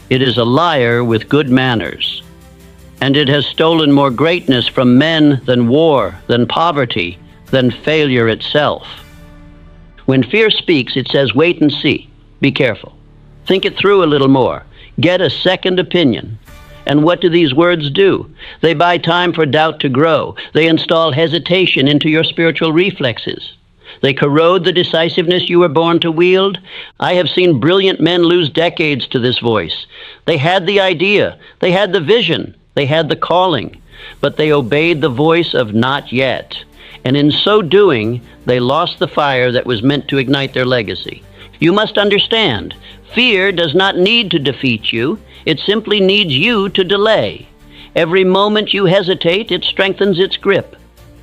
It is a liar with good manners. And it has stolen more greatness from men than war, than poverty, than failure itself. When fear speaks, it says, wait and see. Be careful. Think it through a little more. Get a second opinion. And what do these words do? They buy time for doubt to grow. They install hesitation into your spiritual reflexes. They corrode the decisiveness you were born to wield. I have seen brilliant men lose decades to this voice. They had the idea. They had the vision. They had the calling. But they obeyed the voice of not yet. And in so doing, they lost the fire that was meant to ignite their legacy. You must understand, fear does not need to defeat you. It simply needs you to delay. Every moment you hesitate, it strengthens its grip.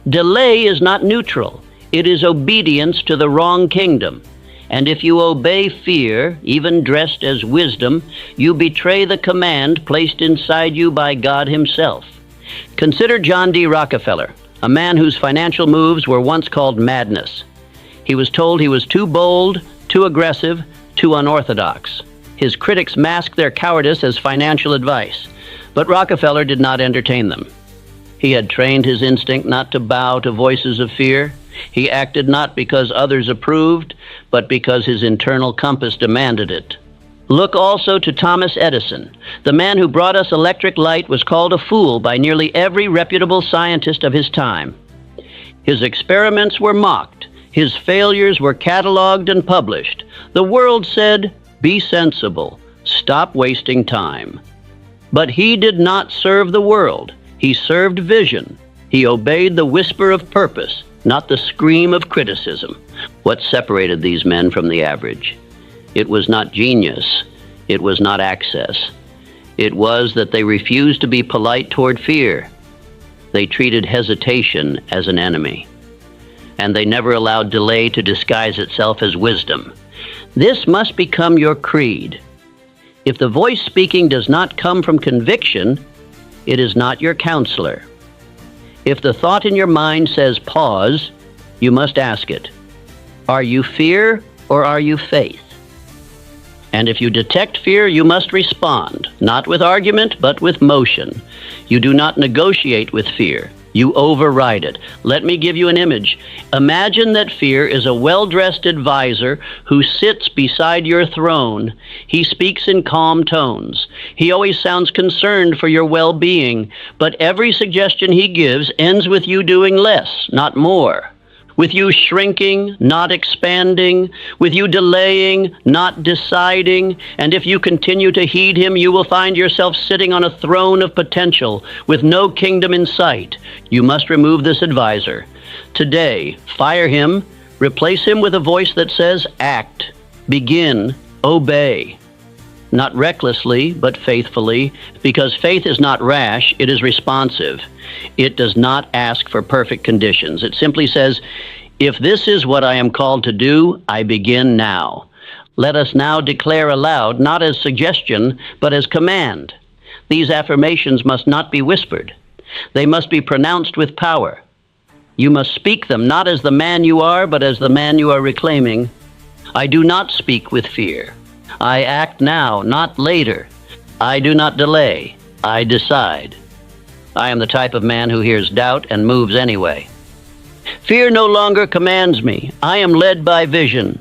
Delay is not neutral. It is obedience to the wrong kingdom. And if you obey fear, even dressed as wisdom, you betray the command placed inside you by God Himself. Consider John D. Rockefeller, a man whose financial moves were once called madness. He was told he was too bold, too aggressive, too unorthodox. His critics masked their cowardice as financial advice, but Rockefeller did not entertain them. He had trained his instinct not to bow to voices of fear. He acted not because others approved, but because his internal compass demanded it. Look also to Thomas Edison. The man who brought us electric light was called a fool by nearly every reputable scientist of his time. His experiments were mocked. His failures were cataloged and published. The world said, "Be sensible. Stop wasting time." But he did not serve the world. He served vision. He obeyed the whisper of purpose, not the scream of criticism. What separated these men from the average? It was not genius. It was not access. It was that they refused to be polite toward fear. They treated hesitation as an enemy. And they never allowed delay to disguise itself as wisdom. This must become your creed. If the voice speaking does not come from conviction, it is not your counselor. If the thought in your mind says pause, you must ask it. Are you fear or are you faith? And if you detect fear, you must respond, not with argument, but with motion. You do not negotiate with fear. You override it. Let me give you an image. Imagine that fear is a well-dressed advisor who sits beside your throne. He speaks in calm tones. He always sounds concerned for your well-being, but every suggestion he gives ends with you doing less, not more. With you shrinking, not expanding, with you delaying, not deciding, and if you continue to heed him, you will find yourself sitting on a throne of potential with no kingdom in sight. You must remove this advisor. Today, fire him, replace him with a voice that says, act, begin, obey. Not recklessly, but faithfully, because faith is not rash, it is responsive. It does not ask for perfect conditions. It simply says, if this is what I am called to do, I begin now. Let us now declare aloud, not as suggestion, but as command. These affirmations must not be whispered. They must be pronounced with power. You must speak them not as the man you are, but as the man you are reclaiming. I do not speak with fear. I act now, not later. I do not delay. I decide. I am the type of man who hears doubt and moves anyway. Fear no longer commands me. I am led by vision.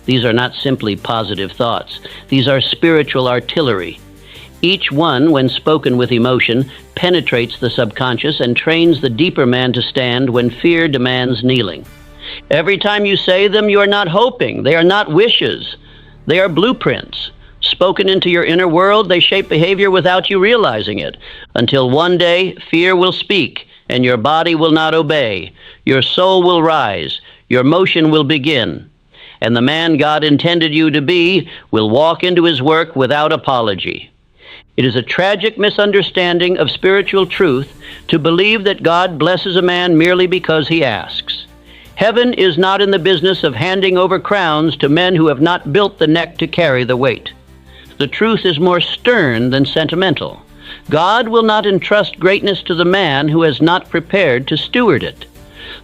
These are not simply positive thoughts. These are spiritual artillery. Each one, when spoken with emotion, penetrates the subconscious and trains the deeper man to stand when fear demands kneeling. Every time you say them, you are not hoping. They are not wishes. They are blueprints. Spoken into your inner world, they shape behavior without you realizing it, until one day fear will speak and your body will not obey. Your soul will rise. Your motion will begin. And the man God intended you to be will walk into his work without apology. It is a tragic misunderstanding of spiritual truth to believe that God blesses a man merely because he asks. Heaven is not in the business of handing over crowns to men who have not built the neck to carry the weight. The truth is more stern than sentimental. God will not entrust greatness to the man who has not prepared to steward it.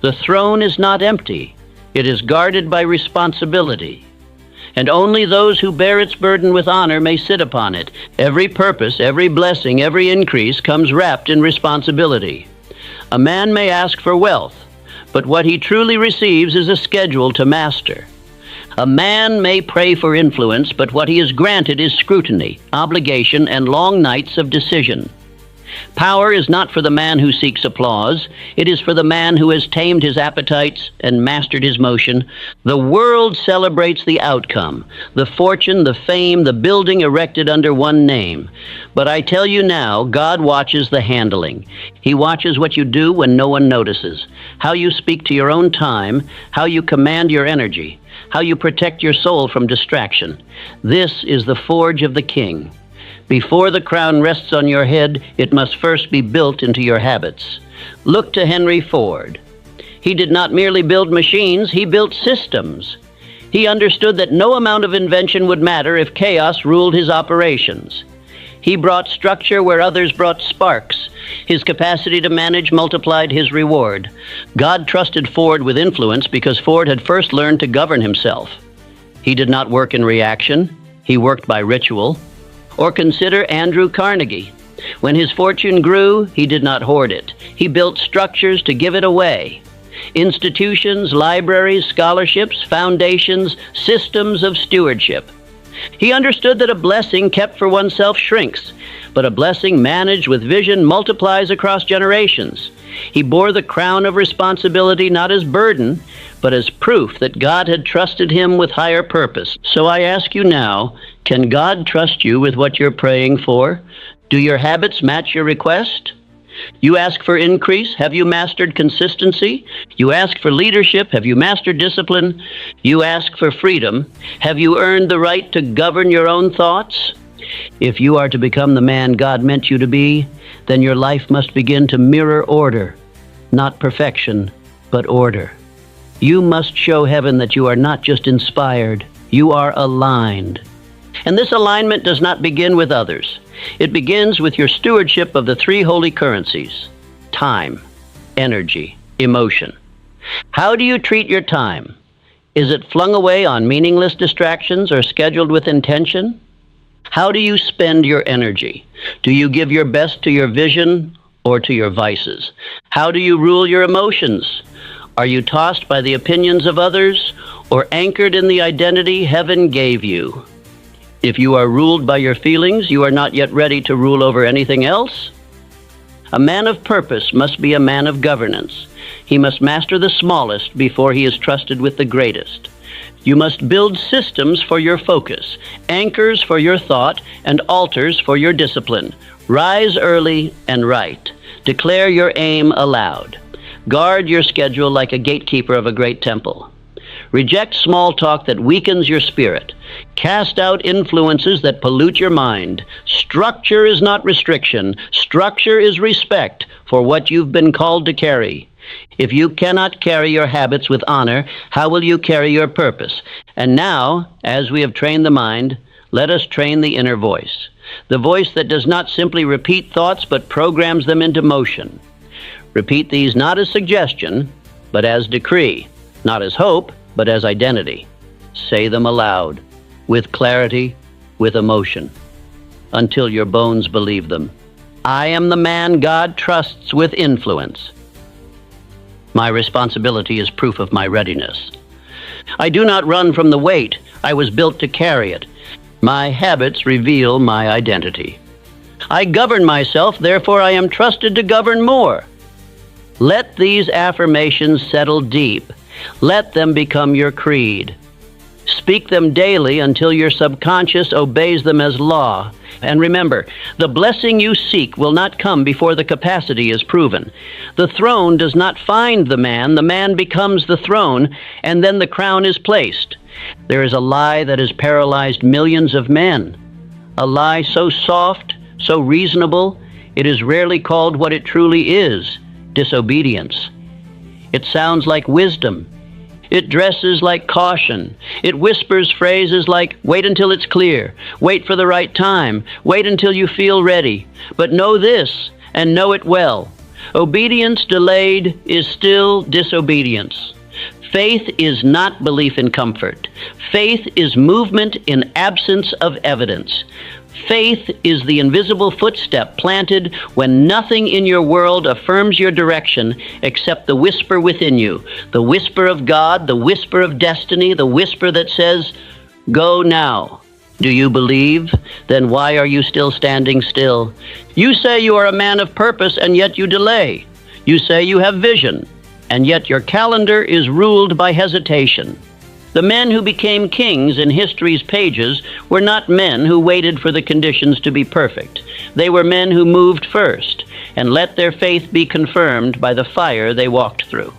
The throne is not empty. It is guarded by responsibility. and only those who bear its burden with honor may sit upon it. Every purpose, every blessing, every increase comes wrapped in responsibility. A man may ask for wealth, but what he truly receives is a schedule to master. A man may pray for influence, but what he is granted is scrutiny, obligation, and long nights of decision. Power is not for the man who seeks applause. It is for the man who has tamed his appetites and mastered his motion. The world celebrates the outcome, the fortune, the fame, the building erected under one name. But I tell you now, God watches the handling. He watches what you do when no one notices, how you speak to your own time, how you command your energy, how you protect your soul from distraction. This is the forge of the king. Before the crown rests on your head, it must first be built into your habits. Look to Henry Ford. He did not merely build machines, he built systems. He understood that no amount of invention would matter if chaos ruled his operations. He brought structure where others brought sparks. His capacity to manage multiplied his reward. God trusted Ford with influence because Ford had first learned to govern himself. He did not work in reaction. He worked by ritual. Or consider Andrew Carnegie. When his fortune grew, he did not hoard it. He built structures to give it away. Institutions, libraries, scholarships, foundations, systems of stewardship. He understood that a blessing kept for oneself shrinks, but a blessing managed with vision multiplies across generations. He bore the crown of responsibility not as burden, but as proof that God had trusted him with higher purpose. So I ask you now, can God trust you with what you're praying for? Do your habits match your request? You ask for increase, have you mastered consistency? You ask for leadership, have you mastered discipline? You ask for freedom, have you earned the right to govern your own thoughts? If you are to become the man God meant you to be, then your life must begin to mirror order, not perfection, but order. You must show heaven that you are not just inspired, you are aligned. And this alignment does not begin with others. It begins with your stewardship of the three holy currencies: time, energy, emotion. How do you treat your time? Is it flung away on meaningless distractions or scheduled with intention? How do you spend your energy? Do you give your best to your vision or to your vices? How do you rule your emotions? Are you tossed by the opinions of others or anchored in the identity heaven gave you? If you are ruled by your feelings, you are not yet ready to rule over anything else. A man of purpose must be a man of governance. He must master the smallest before he is trusted with the greatest. You must build systems for your focus, anchors for your thought, and altars for your discipline. Rise early and write. Declare your aim aloud. Guard your schedule like a gatekeeper of a great temple. Reject small talk that weakens your spirit. Cast out influences that pollute your mind. Structure is not restriction. Structure is respect for what you've been called to carry. If you cannot carry your habits with honor, how will you carry your purpose? And now, as we have trained the mind, let us train the inner voice. The voice that does not simply repeat thoughts, but programs them into motion. Repeat these not as suggestion, but as decree. Not as hope, but as identity. Say them aloud, with clarity, with emotion, until your bones believe them. I am the man God trusts with influence. My responsibility is proof of my readiness. I do not run from the weight. I was built to carry it. My habits reveal my identity. I govern myself, therefore I am trusted to govern more. Let these affirmations settle deep. Let them become your creed. Speak them daily until your subconscious obeys them as law. And remember, the blessing you seek will not come before the capacity is proven. The throne does not find the man becomes the throne, and then the crown is placed. There is a lie that has paralyzed millions of men. A lie so soft, so reasonable, it is rarely called what it truly is: disobedience. It sounds like wisdom. It dresses like caution. It whispers phrases like, wait until it's clear, wait for the right time, wait until you feel ready. But know this, and know it well. Obedience delayed is still disobedience. Faith is not belief in comfort. Faith is movement in absence of evidence. Faith is the invisible footstep planted when nothing in your world affirms your direction except the whisper within you, the whisper of God, the whisper of destiny, the whisper that says, "Go now." Do you believe? Then why are you still standing still? You say you are a man of purpose, and yet you delay. You say you have vision, and yet your calendar is ruled by hesitation. The men who became kings in history's pages were not men who waited for the conditions to be perfect. They were men who moved first and let their faith be confirmed by the fire they walked through.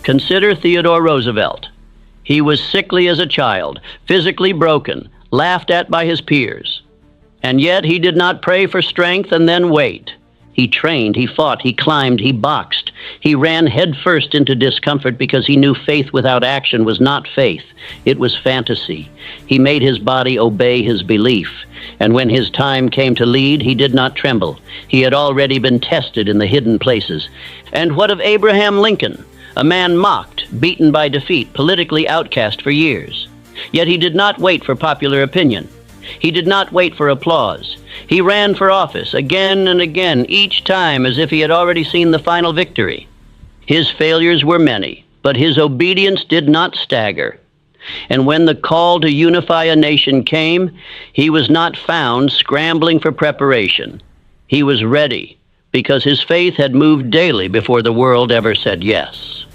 Consider Theodore Roosevelt. He was sickly as a child, physically broken, laughed at by his peers. And yet he did not pray for strength and then wait. He trained, he fought, he climbed, he boxed. He ran headfirst into discomfort because he knew faith without action was not faith. It was fantasy. He made his body obey his belief. And when his time came to lead, he did not tremble. He had already been tested in the hidden places. And what of Abraham Lincoln, a man mocked, beaten by defeat, politically outcast for years? Yet he did not wait for popular opinion. He did not wait for applause. He ran for office again and again, each time as if he had already seen the final victory. His failures were many, but his obedience did not stagger. And when the call to unify a nation came, he was not found scrambling for preparation. He was ready because his faith had moved daily before the world ever said yes.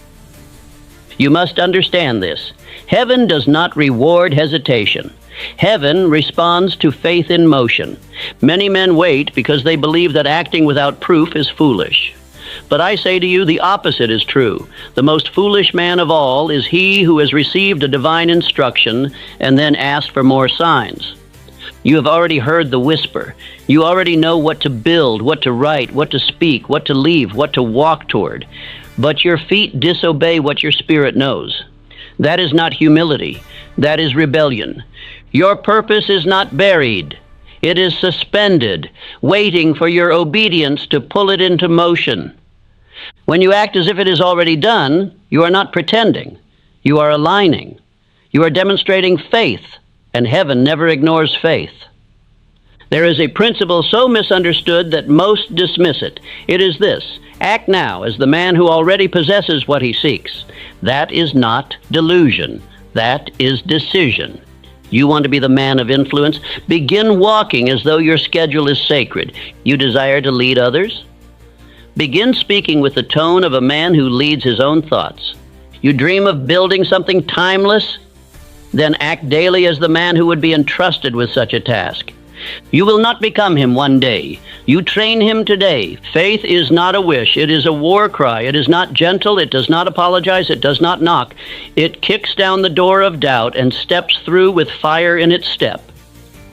You must understand this. Heaven does not reward hesitation. Heaven responds to faith in motion. Many men wait because they believe that acting without proof is foolish. But I say to you, the opposite is true. The most foolish man of all is he who has received a divine instruction and then asked for more signs. You have already heard the whisper. You already know what to build, what to write, what to speak, what to leave, what to walk toward. But your feet disobey what your spirit knows. That is not humility. That is rebellion. Your purpose is not buried. It is suspended, waiting for your obedience to pull it into motion. When you act as if it is already done, you are not pretending. You are aligning. You are demonstrating faith, and heaven never ignores faith. There is a principle so misunderstood that most dismiss it. It is this: act now as the man who already possesses what he seeks. That is not delusion. That is decision. You want to be the man of influence? Begin walking as though your schedule is sacred. You desire to lead others? Begin speaking with the tone of a man who leads his own thoughts. You dream of building something timeless? Then act daily as the man who would be entrusted with such a task. You will not become him one day. You train him today. Faith is not a wish. It is a war cry. It is not gentle. It does not apologize. It does not knock. It kicks down the door of doubt and steps through with fire in its step.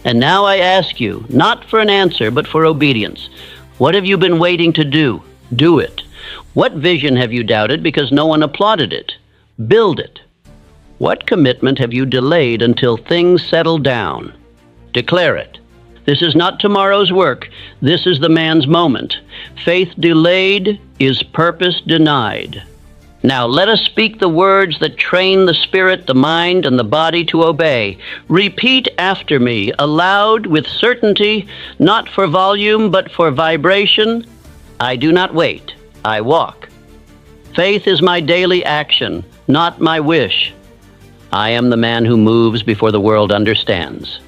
And now I ask you, not for an answer, but for obedience. What have you been waiting to do? Do it. What vision have you doubted because no one applauded it? Build it. What commitment have you delayed until things settle down? Declare it. This is not tomorrow's work. This is the man's moment. Faith delayed is purpose denied. Now let us speak the words that train the spirit, the mind, and the body to obey. Repeat after me, aloud, with certainty, not for volume, but for vibration. I do not wait. I walk. Faith is my daily action, not my wish. I am the man who moves before the world understands.